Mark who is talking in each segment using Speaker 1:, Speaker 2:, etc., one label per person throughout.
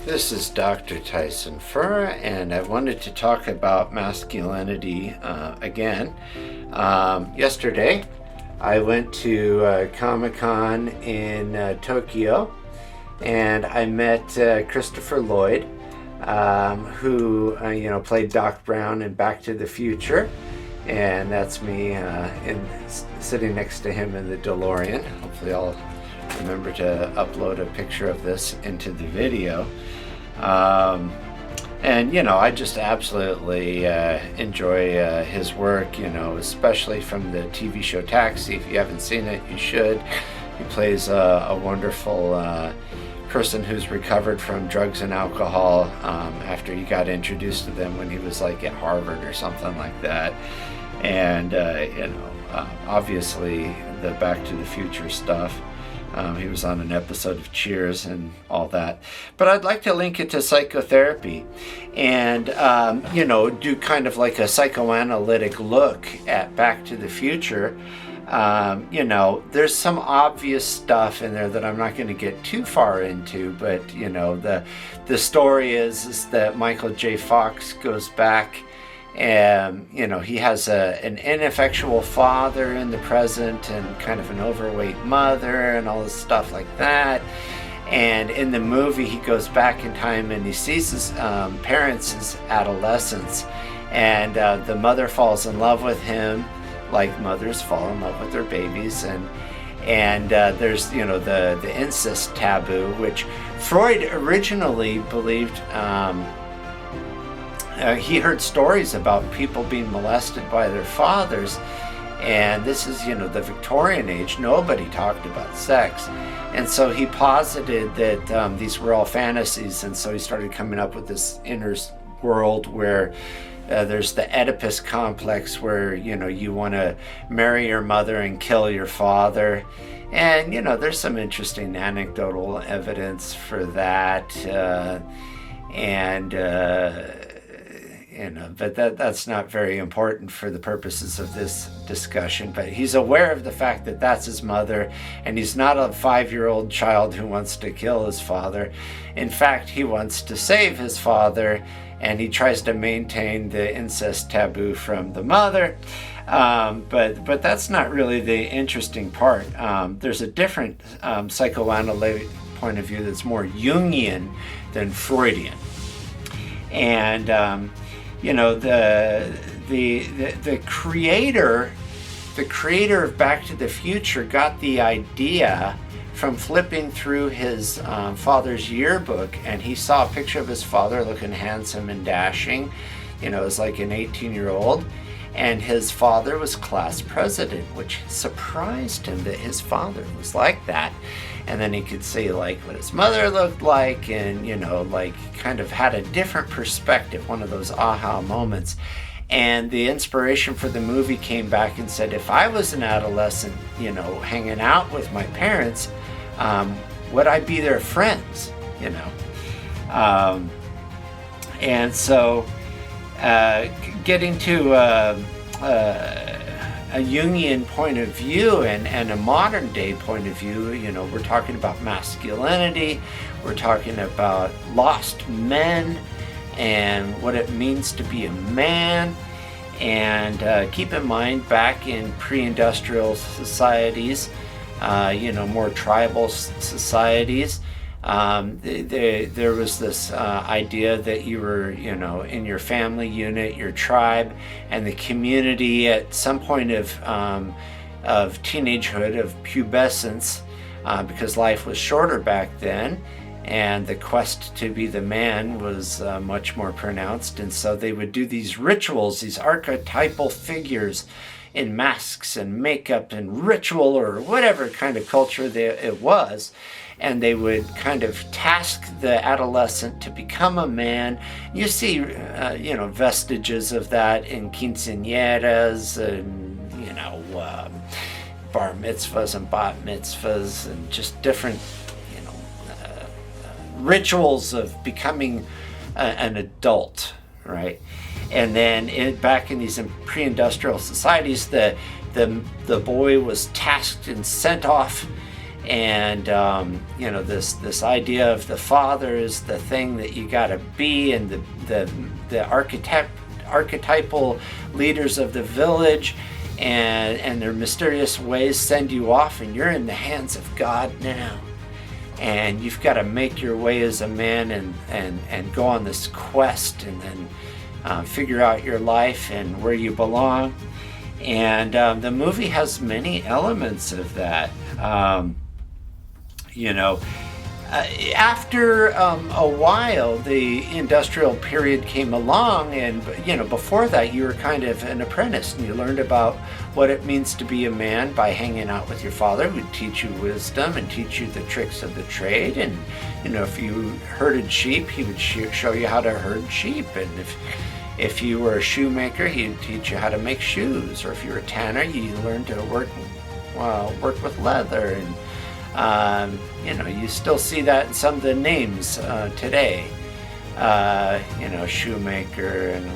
Speaker 1: This is Dr. Tyson Furr, and I wanted to talk about masculinity again. Yesterday, I went to Comic-Con in Tokyo, and I met Christopher Lloyd, who played Doc Brown in Back to the Future, and that's me sitting next to him in the DeLorean. Hopefully, I'll remember to upload a picture of this into the video. I just absolutely enjoy his work, especially from the TV show Taxi. If you haven't seen it, you should. He plays a wonderful person who's recovered from drugs and alcohol after he got introduced to them when he was like at Harvard or something like that. And, obviously the Back to the Future stuff. He was on an episode of Cheers and all that. But I'd like to link it to psychotherapy and, do kind of like a psychoanalytic look at Back to the Future. There's some obvious stuff in there that I'm not going to get too far into, but, the story is that Michael J. Fox goes back and he has an ineffectual father in the present and kind of an overweight mother and all this stuff like that. And in the movie he goes back in time and he sees his parents' adolescence, and the mother falls in love with him like mothers fall in love with their babies, and there's the incest taboo, which Freud originally believed. He heard stories about people being molested by their fathers, and this is, the Victorian age. Nobody talked about sex, and so he posited that these were all fantasies, and so he started coming up with this inner world where there's the Oedipus complex, where, you want to marry your mother and kill your father, and, there's some interesting anecdotal evidence for that, but that's not very important for the purposes of this discussion. But he's aware of the fact that that's his mother, and he's not a 5-year-old child who wants to kill his father. In fact, he wants to save his father, and he tries to maintain the incest taboo from the mother. But that's not really the interesting part. There's a different psychoanalytic point of view that's more Jungian than Freudian. And the creator of Back to the Future got the idea from flipping through his father's yearbook, and he saw a picture of his father looking handsome and dashing, as like an 18-year-old, and his father was class president, which surprised him that his father was like that. And then he could see like what his mother looked like, and kind of had a different perspective, one of those aha moments. And the inspiration for the movie came back and said, if I was an adolescent, hanging out with my parents, would I be their friends? And so getting to a Jungian point of view and a modern day point of view, we're talking about masculinity, we're talking about lost men and what it means to be a man. And keep in mind, back in pre-industrial societies, more tribal societies, there was this idea that you were, in your family unit, your tribe, and the community at some point of teenagehood, of pubescence, because life was shorter back then, and the quest to be the man was much more pronounced. And so they would do these rituals, these archetypal figures in masks and makeup and ritual, or whatever kind of culture it was. And they would kind of task the adolescent to become a man. You see, vestiges of that in quinceañeras and, bar mitzvahs and bat mitzvahs, and just different, rituals of becoming an adult, right? And then back in these pre-industrial societies, the boy was tasked and sent off And this idea of the father is the thing that you got to be, and the archetypal leaders of the village and their mysterious ways send you off, and you're in the hands of God now, and you've got to make your way as a man and go on this quest, and then figure out your life and where you belong. And the movie has many elements of that. After a while, the industrial period came along, and before that you were kind of an apprentice, and you learned about what it means to be a man by hanging out with your father, who would teach you wisdom and teach you the tricks of the trade. And if you herded sheep, he would show you how to herd sheep. And if you were a shoemaker, he'd teach you how to make shoes. Or if you were a tanner, you learned to work with leather. And you still see that in some of the names today. Shoemaker and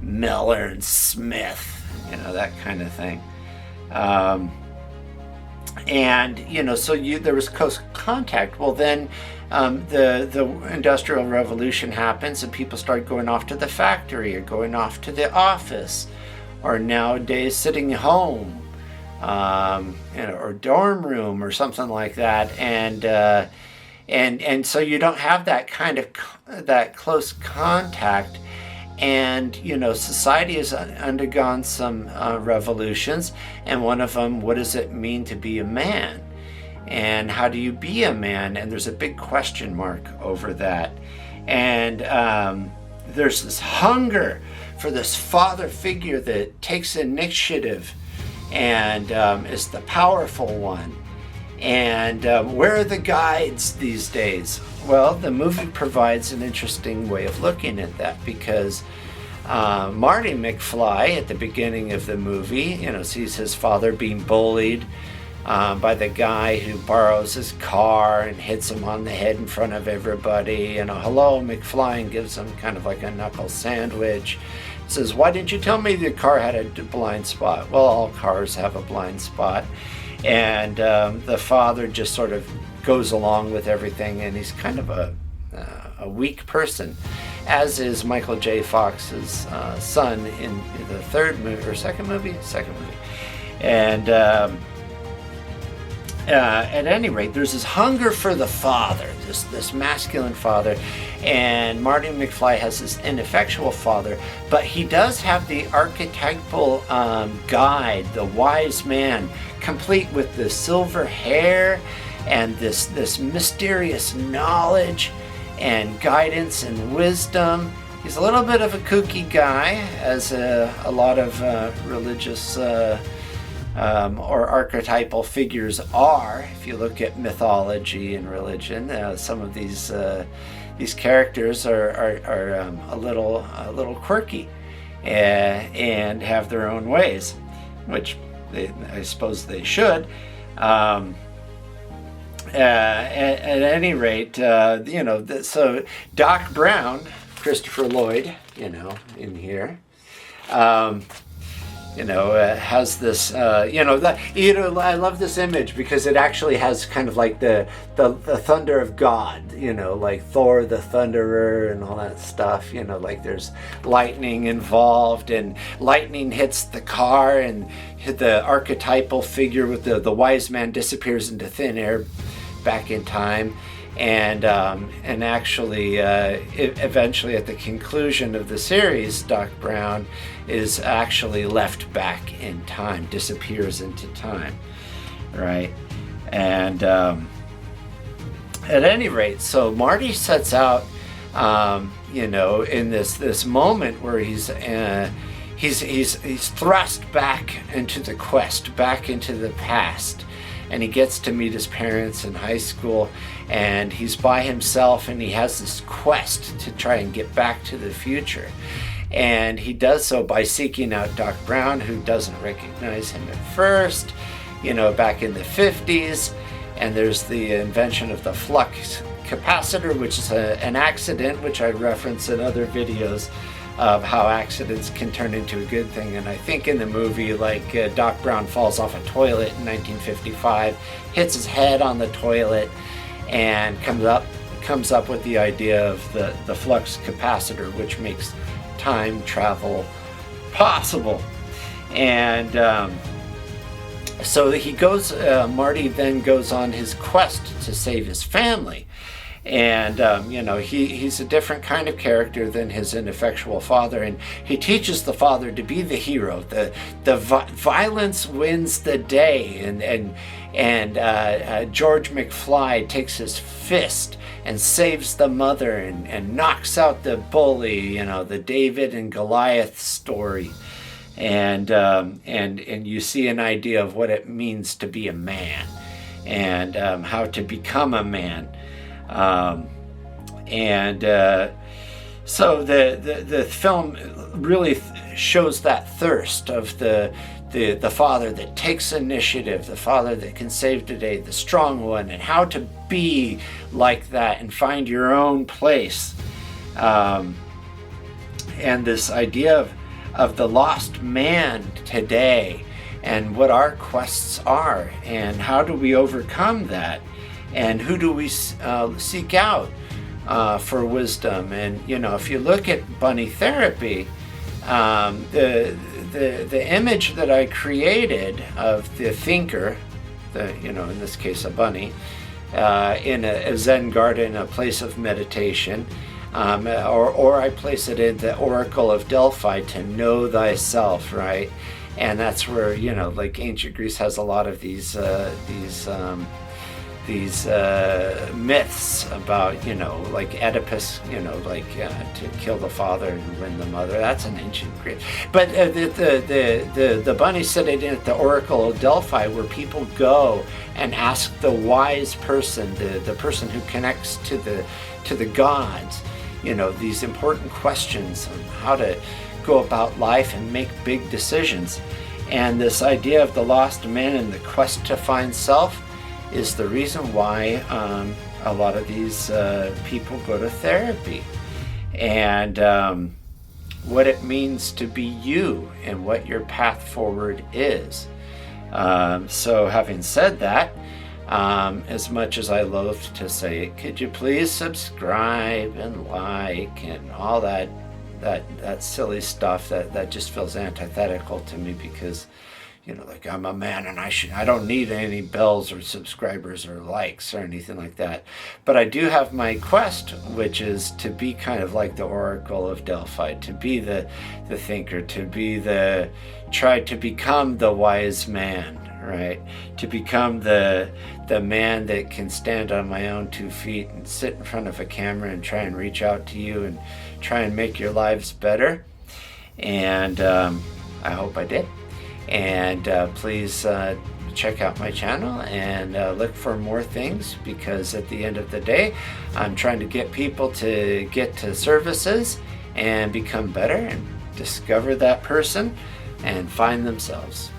Speaker 1: Miller and Smith, that kind of thing. So there was close contact. Well, then the Industrial Revolution happens, and people start going off to the factory or going off to the office, or nowadays sitting home. Or dorm room or something like that, and so you don't have that kind of that close contact. And society has undergone some revolutions, and one of them, what does it mean to be a man, and how do you be a man? And there's a big question mark over that. And there's this hunger for this father figure that takes initiative and is the powerful one. And where are the guides these days? Well, the movie provides an interesting way of looking at that, because Marty McFly at the beginning of the movie, sees his father being bullied by the guy who borrows his car and hits him on the head in front of everybody. Hello, McFly, and gives him kind of like a knuckle sandwich. Says, why didn't you tell me the car had a blind spot? Well, all cars have a blind spot. And the father just sort of goes along with everything, and he's kind of a weak person, as is Michael J. Fox's son in the second movie. And at any rate, there's this hunger for the father, this masculine father, and Marty McFly has this ineffectual father, but he does have the archetypal guide, the wise man, complete with the silver hair and this mysterious knowledge and guidance and wisdom. He's a little bit of a kooky guy, as a lot of religious or archetypal figures are. If you look at mythology and religion, some of these characters are a little quirky and have their own ways, which I suppose they should. At any rate, so Doc Brown, Christopher Lloyd, in here. Has this, I love this image because it actually has kind of like the thunder of God, like Thor the Thunderer and all that stuff, like there's lightning involved, and lightning hits the car, and the archetypal figure with the wise man disappears into thin air back in time. And actually, eventually at the conclusion of the series, Doc Brown is actually left back in time, disappears into time, right? And at any rate, so Marty sets out, in this moment where he's thrust back into the quest, back into the past. And he gets to meet his parents in high school, and he's by himself, and he has this quest to try and get back to the future. And he does so by seeking out Doc Brown, who doesn't recognize him at first, back in the 50s. And there's the invention of the flux capacitor, which is an accident, which I reference in other videos, of how accidents can turn into a good thing. And I think in the movie, like Doc Brown falls off a toilet in 1955, hits his head on the toilet, and comes up with the idea of the flux capacitor, which makes time travel possible. And so he goes, Marty then goes on his quest to save his family. And he's a different kind of character than his ineffectual father, and he teaches the father to be the hero. The violence wins the day, and George McFly takes his fist and saves the mother and knocks out the bully. The David and Goliath story, and you see an idea of what it means to be a man, and how to become a man. So the film really shows that thirst of the father that takes initiative, the father that can save today, the strong one, and how to be like that and find your own place. And this idea of the lost man today, and what our quests are, and how do we overcome that. And who do we seek out for wisdom? And if you look at bunny therapy, the image that I created of the thinker, in this case a bunny, in a Zen garden, a place of meditation, or I place it in the Oracle of Delphi, to know thyself, right? And that's where like ancient Greece has a lot of these myths about, like Oedipus, to kill the father and win the mother. That's an ancient Greek. But the bunny said it at the Oracle of Delphi, where people go and ask the wise person, the person who connects to the gods, these important questions on how to go about life and make big decisions. And this idea of the lost man and the quest to find self is the reason why a lot of these people go to therapy, and what it means to be you and what your path forward is. So having said that, as much as I loathe to say it, could you please subscribe and like and all that silly stuff that just feels antithetical to me, because like I'm a man and I don't need any bells or subscribers or likes or anything like that. But I do have my quest, which is to be kind of like the Oracle of Delphi, to be the thinker, try to become the wise man, right? To become the man that can stand on my own 2 feet and sit in front of a camera and try and reach out to you and try and make your lives better. And I hope I did. And please check out my channel and look for more things, because at the end of the day, I'm trying to get people to get to services and become better and discover that person and find themselves.